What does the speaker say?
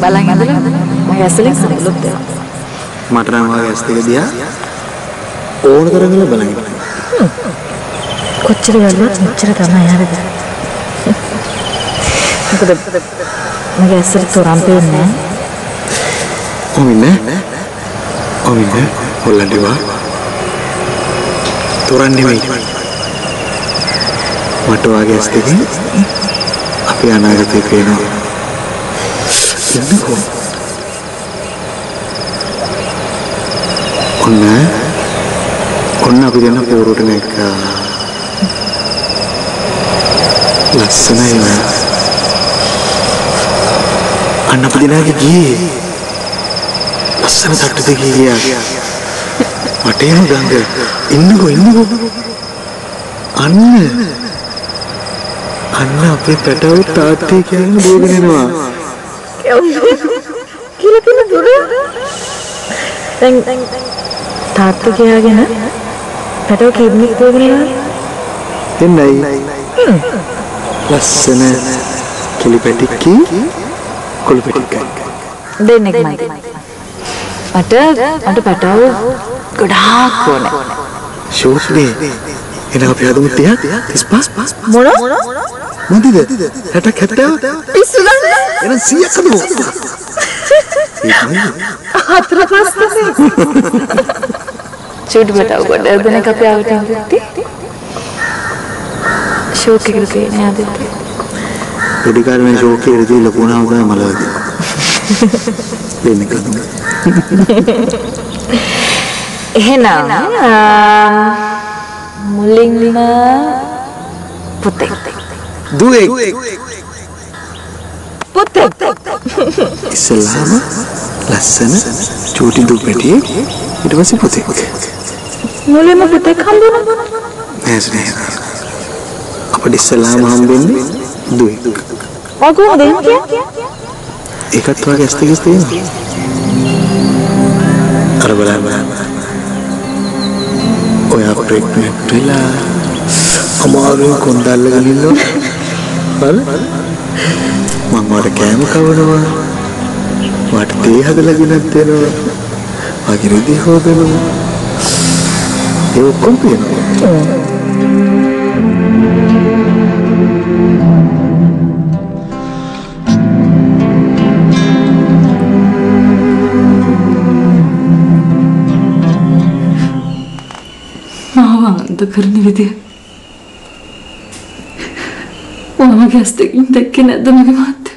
බලන් ඉඳලා මගේ ඇස්වලින් සම්බුලුත් දෙනවා. මට නම් මගේ ඇස් දෙක දිහා ඕන තරම් බලන් ඉන්න. කොච්චර වැළුවත් මෙච්චර තමයි හරිද? මොකද මගේ ඇස්සට තොරන් පේන්නේ නැහැ. ඔවිනේ හොල්ලන්ඩිවා තොරන් නෙමෙයි. මට වාගේ ඇස් දෙකෙන් අපේ අනාගතේ පේනවා. ඉන්නකෝ. ඔන්න අපි දෙන්න පෝරුවට නැක්කා. ලස්සනයි වා. අන්න අපි දෙනාගේ ගියේ. ලස්සන තට්ටු දෙකේ ගියා. වටේම ගඟ. ඉන්නකෝ. අන්න අපේ පැටවු තාත්තේ කියන්නේ බෝගෙන එනවා. කියලා තියෙන දුර. දැන් තාත්තා කියාගෙන පැටව කීපෙනෙක් බෝගෙන එනවා. එන්නයි. ලස්සන කිලිපැටික්කි කොළුපැටික්කයි. දෙන්නෙක් මයි. මට පැටව ගොඩාක් ඕනේ. ෂෝට්නේ. එන අපි හදමු 30 35 මොන? මොදිද? 60 70 පිස්සු ගන්න. එන 100ක් හදමු. හතර පහ තමයි. චූටි පැටව ගොඩ දෙනෙක් අපි ආවට ඉඳි. ෂෝක් එකකට තියෙන ආදෙත්. පොඩි කාර්මෙන් ෂෝක් එකේ ඉඳි ලකුණාම තමයි මලවගේ. දෙන්නෙක් හදමු. එහෙනම් මුලින්ම පුතේ දුවෙක් පුතේ ඉස්සෙල්ලාම ලස්සන චූටි දුප්පැටියෙක් ඊට පස්සේ පුතෙක්. මුලින්ම පුතේ හම්බුණා නෑ අපිට ඉස්සෙල්ලාම හම්බෙන්නේ දුවෙක්. වගෝ දෙන්න කිය ඒකත් වගේ ඇස් දෙකක් තියෙනවා. අර බලන්න ඔයා ප්‍රෙග්නන්ට් වෙලා අමාරුවෙන් කොන්දල්ලගෙන ඉන්නවා. බලන්න මම වට කෑම කවනවා. වට තේ හදලා ගෙනත් දෙනවා. වගේ රෙදි හොදනවා. ඒ ඔක්කොම තියෙනවා. කරන විදිය මම ගැස් දෙකින් දැක්කේ නැද්ද මගේ මාත්